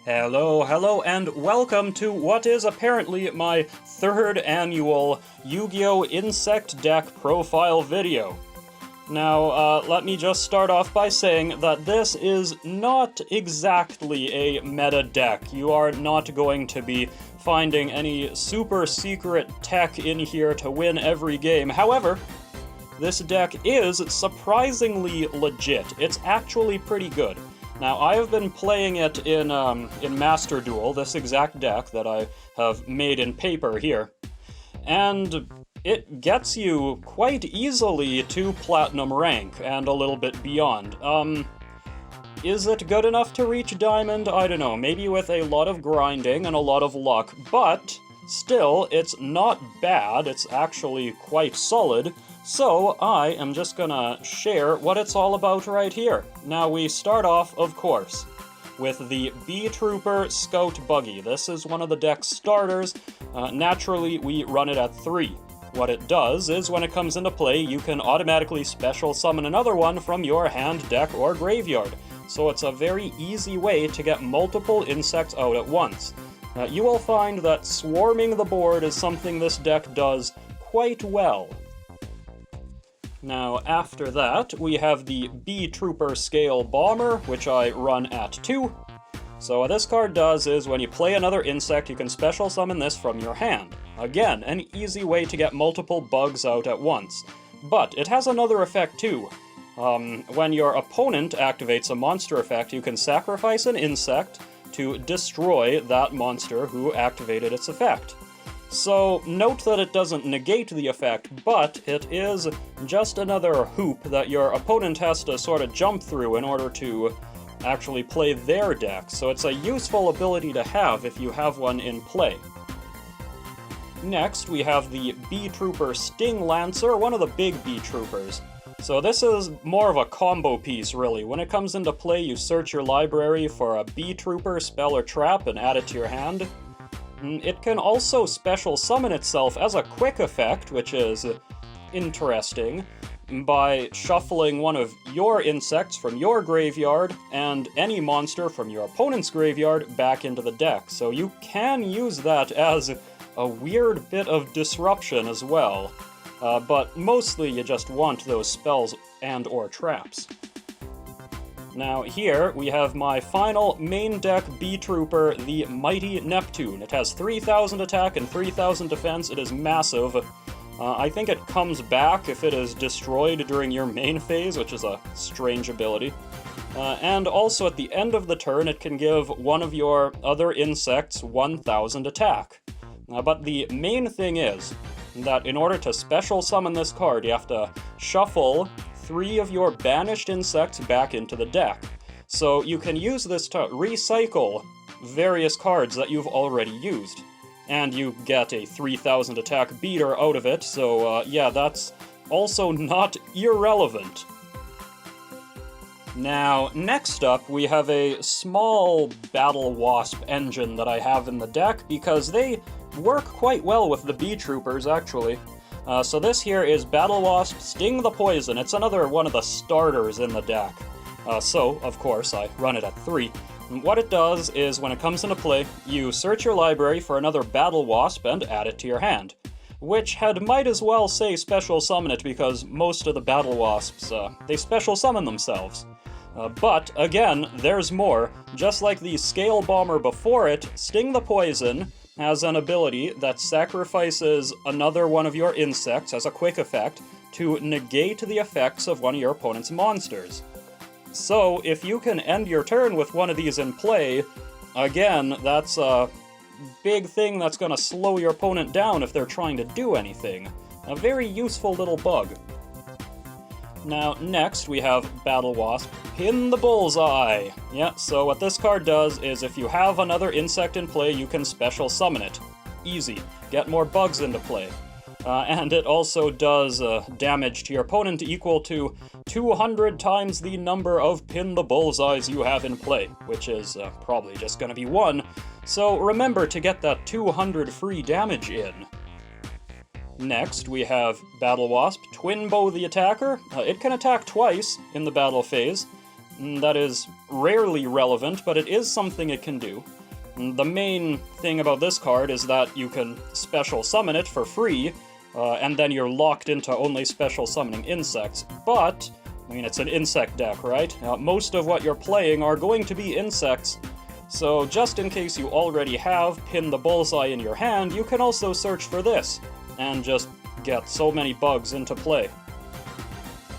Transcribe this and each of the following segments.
Hello, and welcome to what is apparently my third annual Yu-Gi-Oh! Insect deck profile video. Now, let me just start off by saying that this is not exactly a meta deck. You are not going to be finding any super secret tech in here to win every game. However, this deck is surprisingly legit. It's actually pretty good. Now, I have been playing it in Master Duel, this exact deck that I have made in paper here, and it gets you quite easily to Platinum rank, and a little bit beyond. Is it good enough to reach Diamond? I don't know, maybe with a lot of grinding and a lot of luck, but still, it's not bad, it's actually quite solid. So, I am just gonna share what it's all about right here. Now, we start off, of course, with the Beetrooper Scout Boogie. This is one of the deck's starters. Naturally, we run it at 3. What it does is, when it comes into play, you can automatically special summon another one from your hand, deck, or graveyard. So it's a very easy way to get multiple insects out at once. You will find that swarming the board is something this deck does quite well. Now, after that, we have the Beetrooper Scale Bomber, which I run at 2. So what this card does is, when you play another insect, you can special summon this from your hand. Again, an easy way to get multiple bugs out at once. But it has another effect too. When your opponent activates a monster effect, you can sacrifice an insect to destroy that monster who activated its effect. So, note that it doesn't negate the effect, but it is just another hoop that your opponent has to sort of jump through in order to actually play their deck, so it's a useful ability to have if you have one in play. Next, we have the Beetrooper Sting Lancer, one of the big Beetroopers. So this is more of a combo piece, really. When it comes into play, you search your library for a Beetrooper spell or trap and add it to your hand. It can also special summon itself as a quick effect, which is interesting, by shuffling one of your insects from your graveyard and any monster from your opponent's graveyard back into the deck. So you can use that as a weird bit of disruption as well, but mostly you just want those spells and/or traps. Now here, we have my final main deck Beetrooper, the Mighty Neptune. It has 3,000 attack and 3,000 defense. It is massive. I think it comes back if it is destroyed during your main phase, which is a strange ability. And also at the end of the turn, it can give one of your other insects 1,000 attack. But the main thing is that in order to special summon this card, you have to shuffle 3 of your banished insects back into the deck. So you can use this to recycle various cards that you've already used. And you get a 3,000 attack beater out of it, so yeah, that's also not irrelevant. Now, next up, we have a small Battle Wasp engine that I have in the deck, because they work quite well with the Beetroopers, actually. So this here is Battle Wasp Sting the Poison. It's another one of the starters in the deck. So, of course, I run it at 3. And what it does is, when it comes into play, you search your library for another Battle Wasp and add it to your hand. Which might as well say special summon it, because most of the Battle Wasps, they special summon themselves. But, again, there's more. Just like the Scale Bomber before it, Sting the Poison has an ability that sacrifices another one of your insects as a quick effect to negate the effects of one of your opponent's monsters. So, if you can end your turn with one of these in play, again, that's a big thing that's gonna slow your opponent down if they're trying to do anything. A very useful little bug. Now, next we have Battle Wasp Pin the Bullseye. Yeah, so what this card does is, if you have another insect in play, you can special summon it. Easy. Get more bugs into play. And it also does damage to your opponent equal to 200 times the number of Pin the Bullseyes you have in play, which is probably just gonna be 1. So remember to get that 200 free damage in. Next, we have Battle Wasp, Twin Bow the attacker. It can attack twice in the battle phase. That is rarely relevant, but it is something it can do. The main thing about this card is that you can special summon it for free, and then you're locked into only special summoning insects. But, I mean, it's an insect deck, right? Most of what you're playing are going to be insects, so just in case you already have Pin the Bullseye in your hand, you can also search for this, and just get so many bugs into play.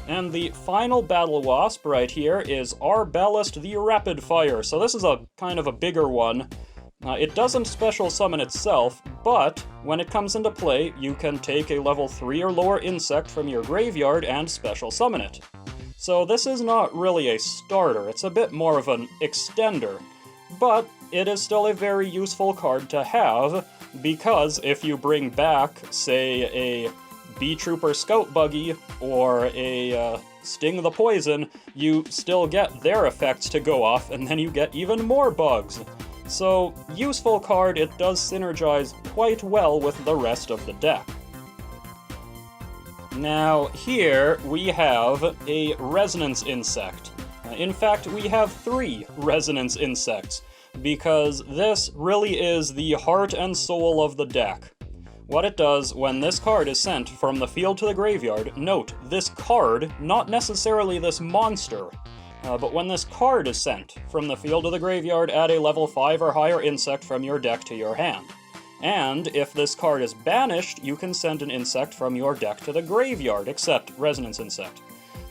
And the final Battle Wasp right here is Arballast the Rapid Fire. So this is a kind of a bigger one. It doesn't special summon itself, but when it comes into play, you can take a level 3 or lower insect from your graveyard and special summon it. So this is not really a starter, it's a bit more of an extender. But it is still a very useful card to have, because if you bring back, say, a Beetrooper Scout Buggy or a Sting the Poison, you still get their effects to go off, and then you get even more bugs. So, useful card, it does synergize quite well with the rest of the deck. Now, here we have a Resonance Insect. In fact, we have 3 Resonance Insects, because this really is the heart and soul of the deck. What it does when this card is sent from the field to the graveyard, note, this card, not necessarily this monster, but when this card is sent from the field to the graveyard, add a level 5 or higher insect from your deck to your hand. And if this card is banished, you can send an insect from your deck to the graveyard, except Resonance Insect.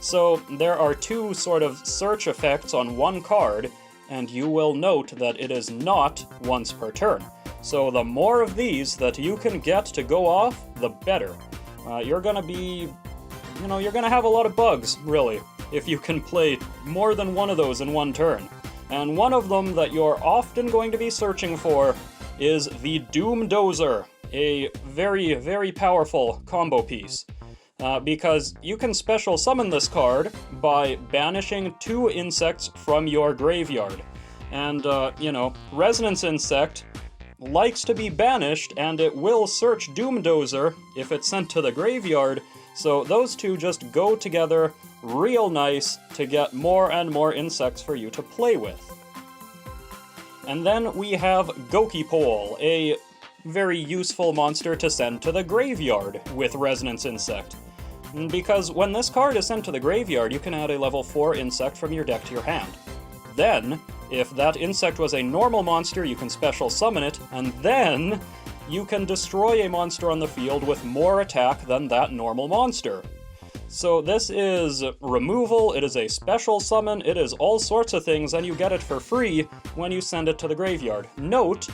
So there are 2 sort of search effects on one card, and you will note that it is not once per turn. So the more of these that you can get to go off, the better. You're gonna be, you're gonna have a lot of bugs, really, if you can play more than one of those in one turn. And one of them that you're often going to be searching for is the Doom Dozer, a very, very powerful combo piece. Because you can special summon this card by banishing 2 insects from your graveyard. And, Resonance Insect likes to be banished, and it will search Doom Dozer if it's sent to the graveyard, so those 2 just go together real nice to get more and more insects for you to play with. And then we have Gokipole, a very useful monster to send to the graveyard with Resonance Insect. Because when this card is sent to the graveyard, you can add a level 4 insect from your deck to your hand. Then, if that insect was a normal monster, you can special summon it, and then you can destroy a monster on the field with more attack than that normal monster. So this is removal, it is a special summon, it is all sorts of things, and you get it for free when you send it to the graveyard. Note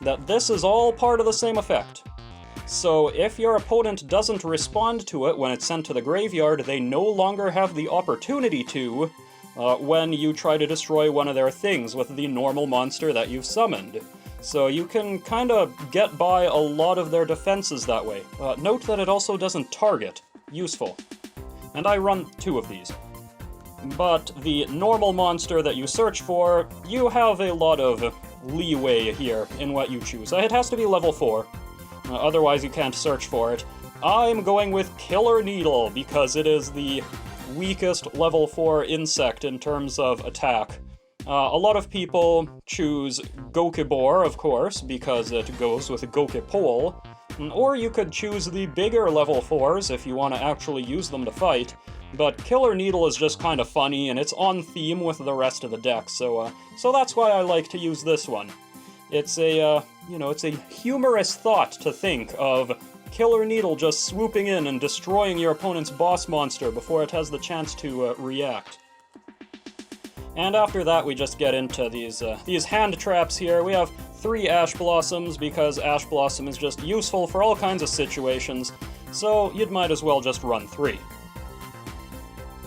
that this is all part of the same effect. So if your opponent doesn't respond to it when it's sent to the graveyard, they no longer have the opportunity to when you try to destroy one of their things with the normal monster that you've summoned. So you can kind of get by a lot of their defenses that way. Note that it also doesn't target. Useful. And I run 2 of these. But the normal monster that you search for, you have a lot of leeway here in what you choose. It has to be level 4. Otherwise you can't search for it. I'm going with Killer Needle, because it is the weakest level 4 insect in terms of attack. A lot of people choose Gokibor, of course, because it goes with Gokipole. Or you could choose the bigger level 4s if you want to actually use them to fight. But Killer Needle is just kind of funny, and it's on theme with the rest of the deck, so that's why I like to use this one. It's a, it's a humorous thought to think of Killer Needle just swooping in and destroying your opponent's boss monster before it has the chance to react. And after that, we just get into these hand traps here. We have 3 Ash Blossoms, because Ash Blossom is just useful for all kinds of situations, so you'd might as well just run 3.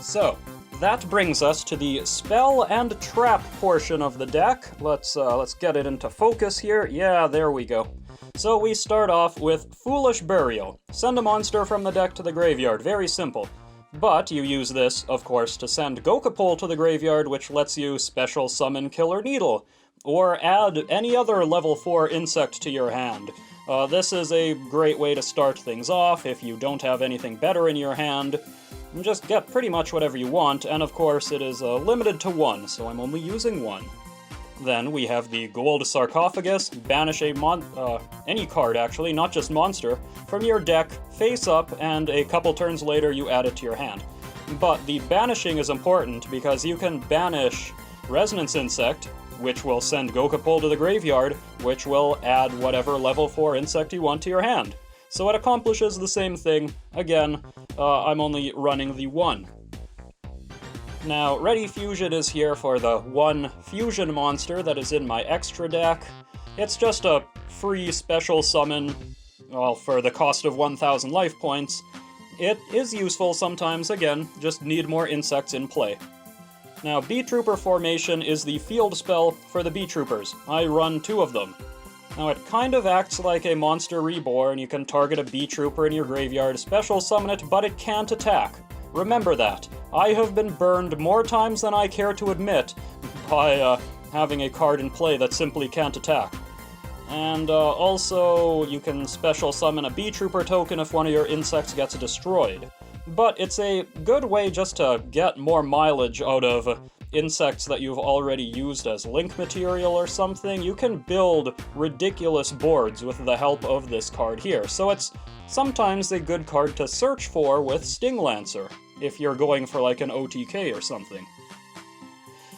So, that brings us to the spell and trap portion of the deck. Let's get it into focus here. Yeah, there we go. So we start off with Foolish Burial. Send a monster from the deck to the graveyard. Very simple. But you use this, of course, to send Gokipole to the graveyard, which lets you special summon Killer Needle, or add any other level 4 insect to your hand. This is a great way to start things off if you don't have anything better in your hand. You just get pretty much whatever you want, and of course it is limited to 1, so I'm only using 1. Then we have the Gold Sarcophagus. Banish any card, actually, not just monster, from your deck, face up, and a couple turns later you add it to your hand. But the banishing is important because you can banish Resonance Insect, which will send Gokapol to the graveyard, which will add whatever level 4 insect you want to your hand. So it accomplishes the same thing. Again, I'm only running the 1. Now, Ready Fusion is here for the 1 fusion monster that is in my extra deck. It's just a free special summon, well, for the cost of 1,000 life points. It is useful sometimes, again, just need more insects in play. Now, Beetrooper Formation is the field spell for the Beetroopers. I run 2 of them. Now, it kind of acts like a Monster Reborn. You can target a Beetrooper in your graveyard, special summon it, but it can't attack. Remember that. I have been burned more times than I care to admit by having a card in play that simply can't attack. And also, you can special summon a Beetrooper token if one of your insects gets destroyed. But it's a good way just to get more mileage out of insects that you've already used as link material or something. You can build ridiculous boards with the help of this card here, so it's sometimes a good card to search for with Sting Lancer, if you're going for like an OTK or something.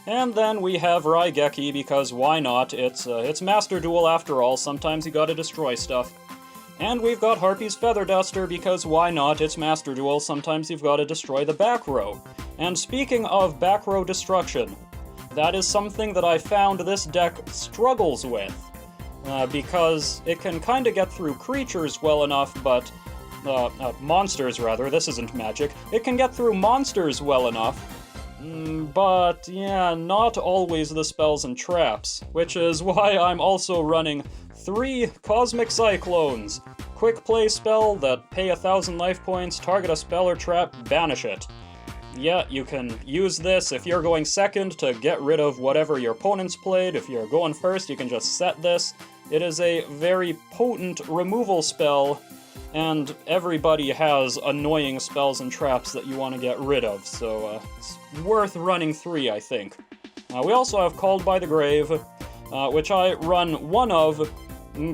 And then we have Raigeki, because why not? It's Master Duel after all, sometimes you gotta destroy stuff. And we've got Harpy's Feather Duster, because why not? It's Master Duel, sometimes you've gotta destroy the back row. And speaking of back row destruction, that is something that I found this deck struggles with. Because it can kinda get through creatures well enough, but... monsters, rather, this isn't magic. It can get through monsters well enough, but yeah, not always the spells and traps, which is why I'm also running 3 Cosmic Cyclones. Quick play spell that pay 1,000 life points, target a spell or trap, banish it. Yeah, you can use this if you're going second to get rid of whatever your opponent's played. If you're going first, you can just set this. It is a very potent removal spell, and everybody has annoying spells and traps that you want to get rid of, so it's worth running 3, I think. We also have Called by the Grave, which I run 1 of,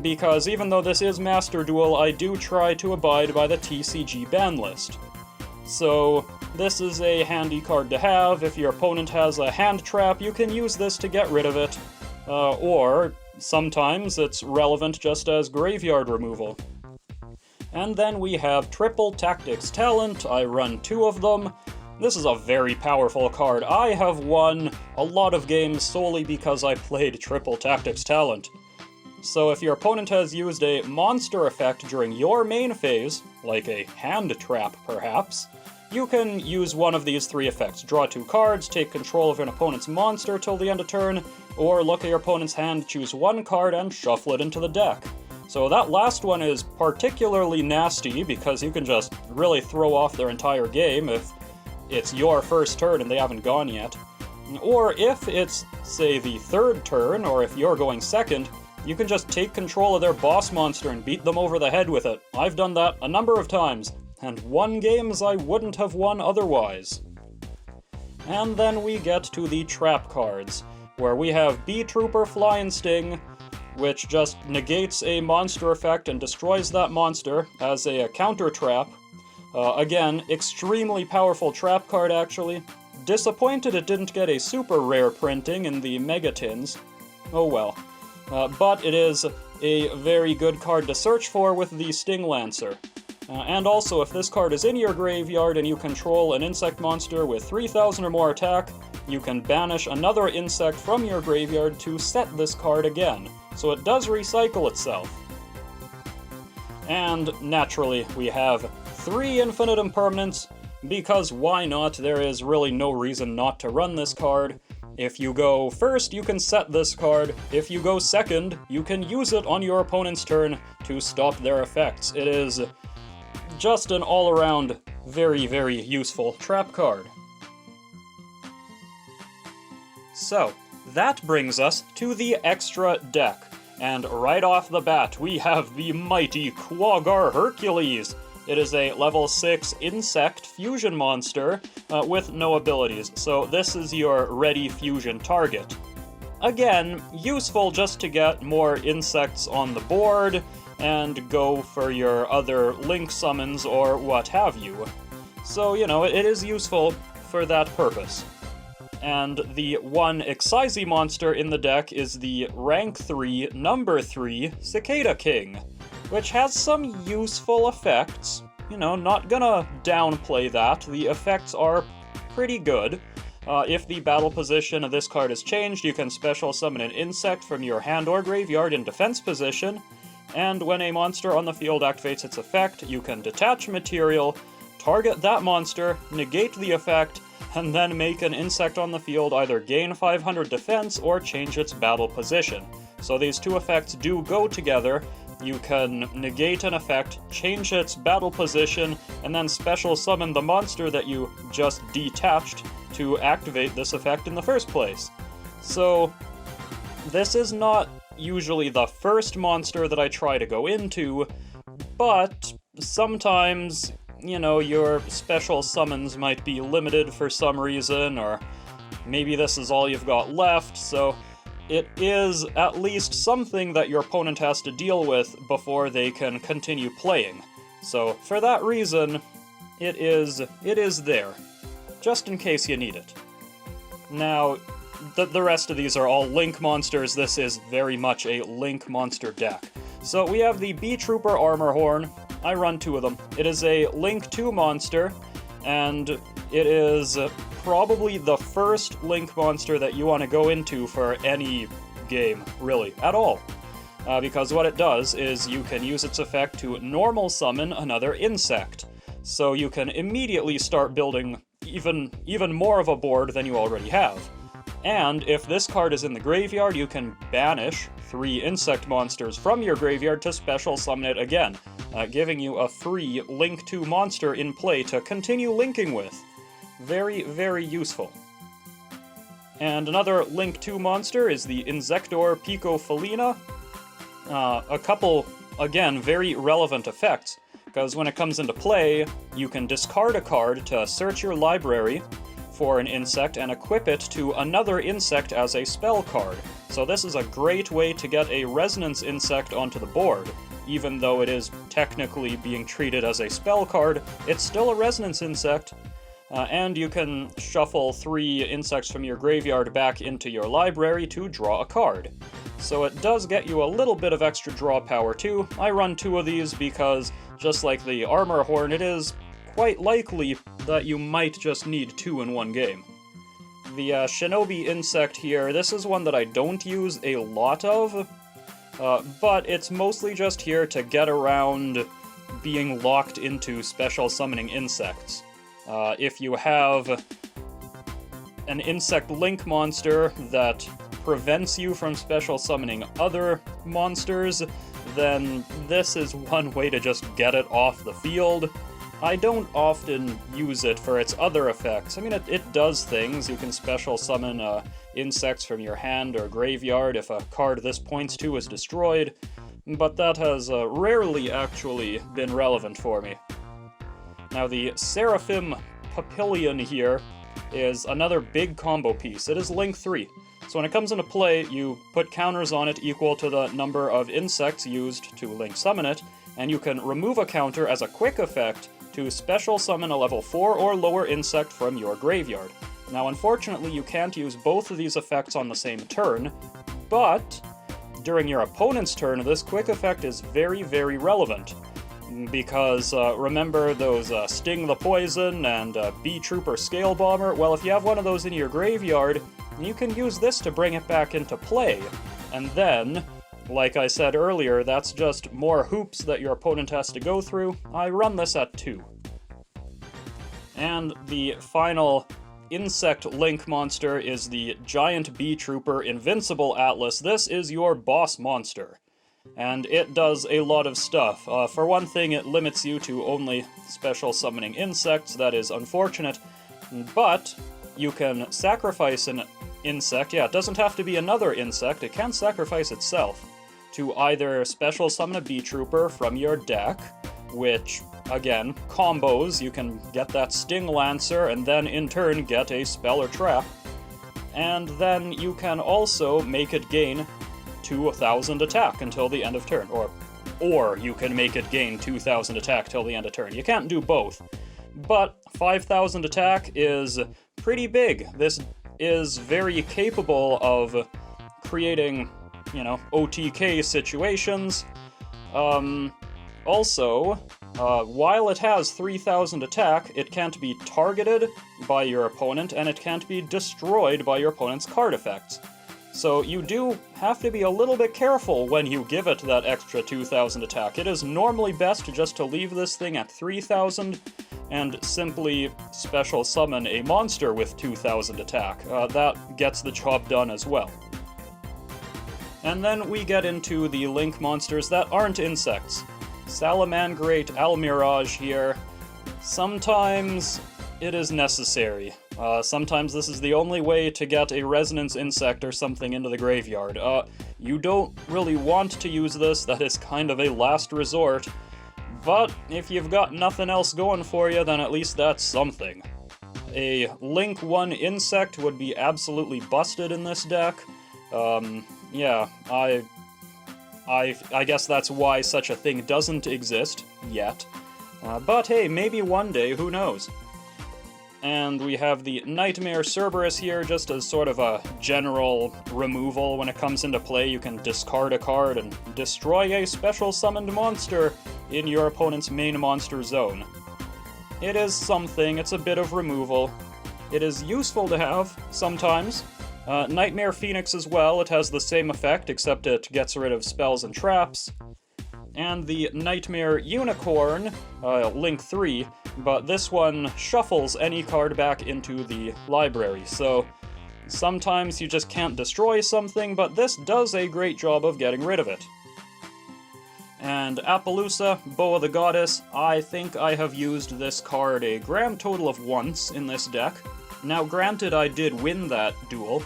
because even though this is Master Duel, I do try to abide by the TCG ban list. So this is a handy card to have. If your opponent has a hand trap, you can use this to get rid of it, or sometimes it's relevant just as graveyard removal. And then we have Triple Tactics Talent. I run 2 of them. This is a very powerful card. I have won a lot of games solely because I played Triple Tactics Talent. So if your opponent has used a monster effect during your main phase, like a hand trap perhaps, you can use one of these 3 effects. Draw 2 cards, take control of an opponent's monster till the end of turn, or look at your opponent's hand, choose 1 card, and shuffle it into the deck. So that last one is particularly nasty because you can just really throw off their entire game if it's your first turn and they haven't gone yet. Or if it's, say, the 3rd turn, or if you're going second, you can just take control of their boss monster and beat them over the head with it. I've done that a number of times, and won games I wouldn't have won otherwise. And then we get to the trap cards, where we have Beetrooper Fly and Sting, which just negates a monster effect and destroys that monster as a counter trap. Again, extremely powerful trap card, actually. Disappointed it didn't get a super rare printing in the Mega Tins. Oh well. But it is a very good card to search for with the Sting Lancer. And also, if this card is in your graveyard and you control an insect monster with 3,000 or more attack, you can banish another insect from your graveyard to set this card again. So it does recycle itself. And naturally, we have 3 infinite impermanents, because why not? There is really no reason not to run this card. If you go first, you can set this card. If you go second, you can use it on your opponent's turn to stop their effects. It is just an all-around very, very useful trap card. So, that brings us to the extra deck. And right off the bat, we have the mighty Quaggar Hercules. It is a level 6 insect fusion monster with no abilities, so this is your ready fusion target. Again, useful just to get more insects on the board and go for your other link summons or what have you. So, you know, it is useful for that purpose. And the one Excise monster in the deck is the rank 3, number 3 Cicada King, which has some useful effects. You know, not gonna downplay that. The effects are pretty good. If the battle position of this card is changed, you can special summon an insect from your hand or graveyard in defense position, and when a monster on the field activates its effect, you can detach material, target that monster, negate the effect, and then make an insect on the field either gain 500 defense or change its battle position. So these two effects do go together. You can negate an effect, change its battle position, and then special summon the monster that you just detached to activate this effect in the first place. So, this is not usually the first monster that I try to go into, but sometimes, you know, your special summons might be limited for some reason, or maybe this is all you've got left, so it is at least something that your opponent has to deal with before they can continue playing. So, for that reason, it is there, just in case you need it. Now, the rest of these are all Link monsters. This is very much a Link monster deck. So we have the Beetrooper Armorhorn. I run 2 of them. It is a Link 2 monster, and it is probably the first Link monster that you want to go into for any game, really, at all. Because what it does is you can use its effect to normal summon another insect. So you can immediately start building even more of a board than you already have. And if this card is in the graveyard, you can banish 3 insect monsters from your graveyard to special summon it again, giving you a free Link 2 monster in play to continue linking with. Very, very useful. And another Link 2 monster is the Insector Picofelina. A couple, again, very relevant effects, because when it comes into play, you can discard a card to search your library for an insect and equip it to another insect as a spell card. So this is a great way to get a resonance insect onto the board. Even though it is technically being treated as a spell card, it's still a resonance insect. And you can shuffle 3 insects from your graveyard back into your library to draw a card. So it does get you a little bit of extra draw power too. I run 2 of these because, just like the Armorhorn, it is quite likely that you might just need 2 in one game. The Shinobi Insect here, this is one that I don't use a lot of, but it's mostly just here to get around being locked into special summoning insects. If you have an insect link monster that prevents you from special summoning other monsters, then this is one way to just get it off the field. I don't often use it for its other effects. I mean, it does things. You can special summon insects from your hand or graveyard if a card this points to is destroyed, but that has rarely actually been relevant for me. Now, the Seraphim Papillion here is another big combo piece. It is Link 3. So when it comes into play, you put counters on it equal to the number of insects used to Link summon it, and you can remove a counter as a quick effect to special summon a level 4 or lower insect from your graveyard. Now, unfortunately, you can't use both of these effects on the same turn, but during your opponent's turn, this quick effect is very, very relevant. Because, remember those Sting the Poison and Beetrooper Scale Bomber? Well, if you have one of those in your graveyard, you can use this to bring it back into play. And then, like I said earlier, that's just more hoops that your opponent has to go through. I run this at 2. And the final insect link monster is the Giant Beetrooper Invincible Atlas. This is your boss monster. And it does a lot of stuff. For one thing, it limits you to only special summoning insects. That is unfortunate. But you can sacrifice an insect. Yeah, it doesn't have to be another insect. It can sacrifice itself. to either special summon a Beetrooper from your deck, which, again, combos, you can get that Sting Lancer and then in turn get a spell or trap, and then you can also make it gain 2,000 attack until the end of turn, or you can make it gain 2,000 attack till the end of turn. You can't do both, but 5,000 attack is pretty big. This is very capable of creating, you know, OTK situations. Also, while it has 3,000 attack, it can't be targeted by your opponent, and it can't be destroyed by your opponent's card effects. So you do have to be a little bit careful when you give it that extra 2,000 attack. It is normally best just to leave this thing at 3,000 and simply special summon a monster with 2,000 attack. That gets the job done as well. And then we get into the Link monsters that aren't insects. Salamangrate Almirage here. Sometimes it is necessary. Sometimes this is the only way to get a Resonance Insect or something into the graveyard. You don't really want to use this, that is kind of a last resort, but if you've got nothing else going for you, then at least that's something. A Link 1 Insect would be absolutely busted in this deck. Yeah, I guess that's why such a thing doesn't exist yet. But hey, maybe one day, who knows? And we have the Nightmare Cerberus here, just as sort of a general removal. When it comes into play, you can discard a card and destroy a special summoned monster in your opponent's main monster zone. It is something, it's a bit of removal. It is useful to have, sometimes. Nightmare Phoenix as well, it has the same effect, except it gets rid of spells and traps. And the Nightmare Unicorn, Link 3, but this one shuffles any card back into the library, so sometimes you just can't destroy something, but this does a great job of getting rid of it. And Appaloosa, Boa the Goddess, I think I have used this card a grand total of once in this deck. Now granted, I did win that duel,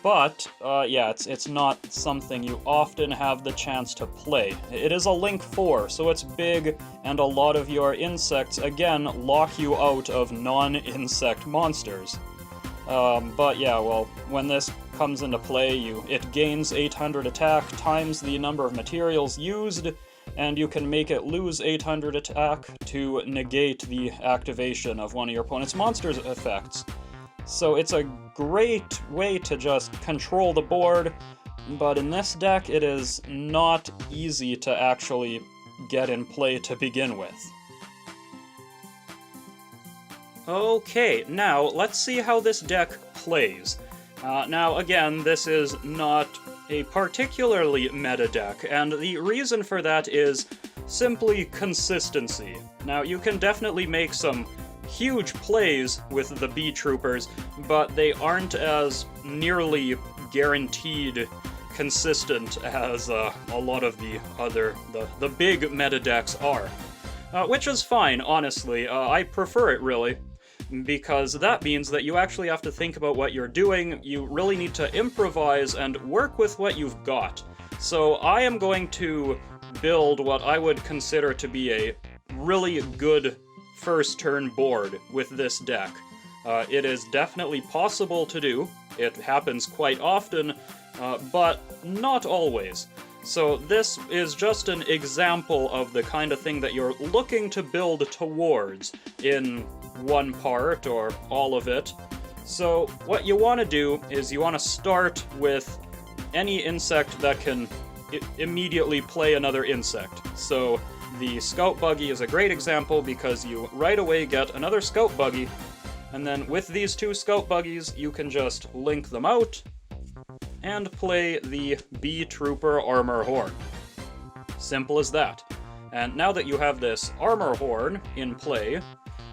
but, yeah, it's not something you often have the chance to play. It is a Link 4, so it's big, and a lot of your insects, again, lock you out of non-insect monsters. But yeah, well, when this comes into play, it gains 800 attack times the number of materials used, and you can make it lose 800 attack to negate the activation of one of your opponent's monster's effects. So it's a great way to just control the board, but in this deck it is not easy to actually get in play to begin with. Okay, now let's see how this deck plays. Now again, this is not a particularly meta deck, and the reason for that is simply consistency. Now you can definitely make some huge plays with the Beetroopers, but they aren't as nearly guaranteed consistent as a lot of the other, the big meta decks are. Which is fine, honestly. I prefer it, really, because that means that you actually have to think about what you're doing. You really need to improvise and work with what you've got. So I am going to build what I would consider to be a really good first turn board with this deck. It is definitely possible to do. It happens quite often, but not always. So this is just an example of the kind of thing that you're looking to build towards in one part or all of it. So what you want to do is you want to start with any insect that can immediately play another insect. So the Scout Buggy is a great example because you right away get another Scout Buggy, and then with these two Scout Buggies you can just link them out and play the Beetrooper Armor Horn. Simple as that. And now that you have this Armor Horn in play,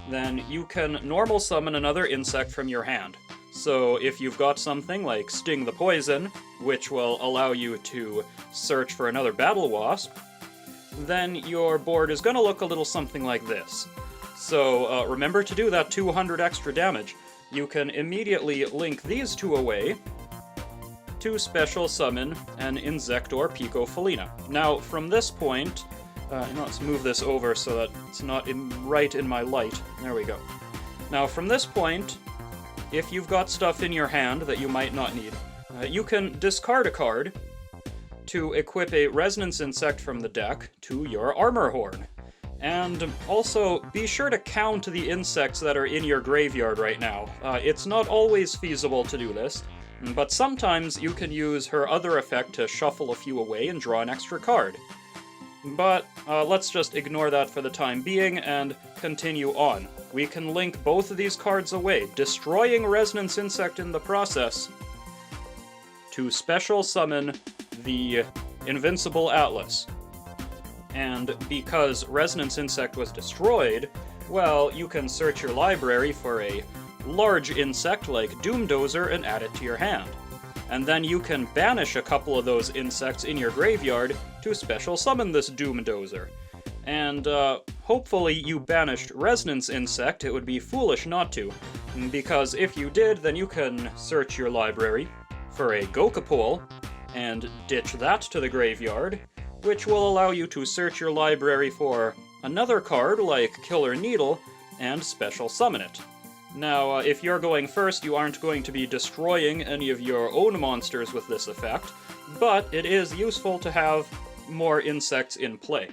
then you can normal summon another insect from your hand. So if you've got something like Sting the Poison, which will allow you to search for another Battle Wasp, then your board is going to look a little something like this. So remember to do that 200 extra damage. You can immediately link these two away to special summon an Insector Picofelina. Now, from this point, let's move this over so that it's not right in my light. There we go. Now, from this point, if you've got stuff in your hand that you might not need, you can discard a card to equip a Resonance Insect from the deck to your Armor Horn. And also, be sure to count the insects that are in your graveyard right now. It's not always feasible to do this, but sometimes you can use her other effect to shuffle a few away and draw an extra card. But let's just ignore that for the time being and continue on. We can link both of these cards away, destroying Resonance Insect in the process, to special summon the Invincible Atlas. And because Resonance Insect was destroyed, well, you can search your library for a large insect like Doomdozer and add it to your hand. And then you can banish a couple of those insects in your graveyard to special summon this Doomdozer. And hopefully you banished Resonance Insect. It would be foolish not to, because if you did, then you can search your library for a Gokapole and ditch that to the graveyard, which will allow you to search your library for another card like Killer Needle and special summon it. Now, if you're going first, you aren't going to be destroying any of your own monsters with this effect, but it is useful to have more insects in play.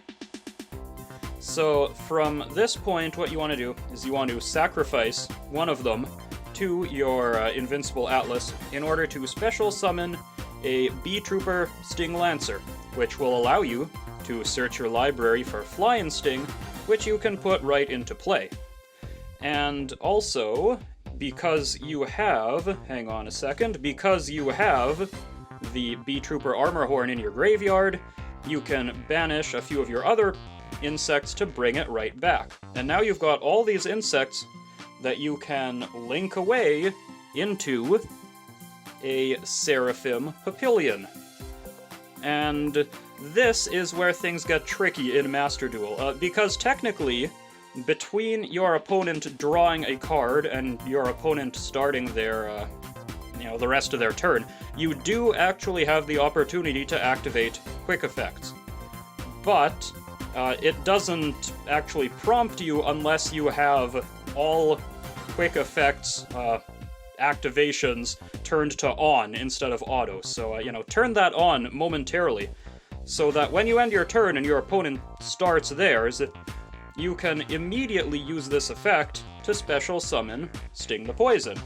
So, from this point, what you want to do is you want to sacrifice one of them to your Invincible Atlas in order to special summon a Beetrooper Sting Lancer, which will allow you to search your library for Flying Sting, which you can put right into play. And also, because you have the Beetrooper Armor Horn in your graveyard, you can banish a few of your other insects to bring it right back. And now you've got all these insects that you can link away into a Seraphim Papillion. And this is where things get tricky in Master Duel, because technically, between your opponent drawing a card and your opponent starting their, the rest of their turn, you do actually have the opportunity to activate quick effects. But it doesn't actually prompt you unless you have all quick effects activations turned to on instead of auto. So, turn that on momentarily so that when you end your turn and your opponent starts theirs, you can immediately use this effect to special summon Sting the Poison,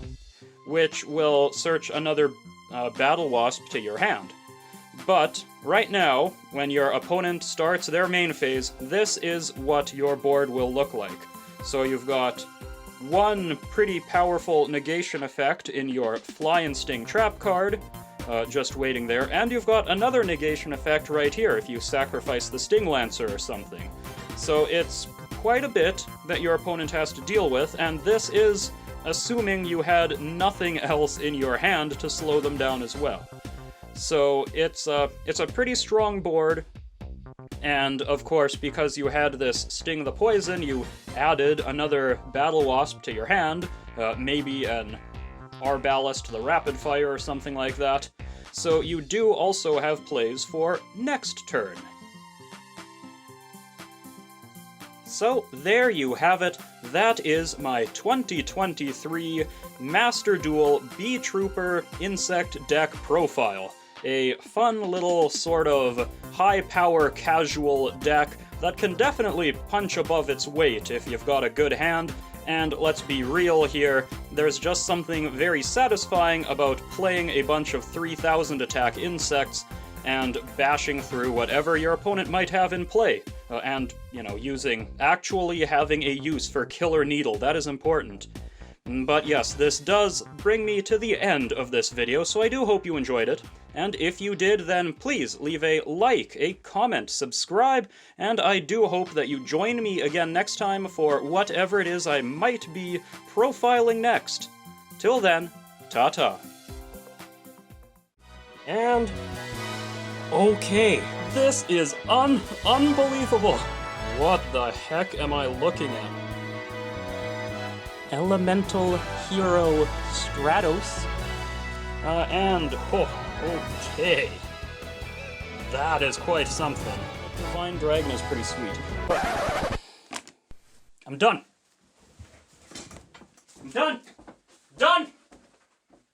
which will search another Battle Wasp to your hand. But right now, when your opponent starts their main phase, this is what your board will look like. So you've got one pretty powerful negation effect in your Fly and Sting trap card, just waiting there, and you've got another negation effect right here if you sacrifice the Sting Lancer or something. So it's quite a bit that your opponent has to deal with, and this is assuming you had nothing else in your hand to slow them down as well. So it's a pretty strong board, and of course, because you had this Sting the Poison, you added another Battle Wasp to your hand, maybe an Arbalest the Rapid Fire or something like that. So you do also have plays for next turn. So there you have it. That is my 2023 Master Duel Beetrooper Insect deck profile. A fun little sort of high-power casual deck that can definitely punch above its weight if you've got a good hand, and let's be real here, there's just something very satisfying about playing a bunch of 3,000 attack insects and bashing through whatever your opponent might have in play. And, actually having a use for Killer Needle, that is important. But yes, this does bring me to the end of this video, so I do hope you enjoyed it. And if you did, then please leave a like, a comment, subscribe, and I do hope that you join me again next time for whatever it is I might be profiling next. Till then, ta-ta. And... okay, this is unbelievable! What the heck am I looking at? Elemental Hero Stratos. Oh, Okay. That is quite something. Divine Dragon is pretty sweet. But I'm done. I'm done. Done!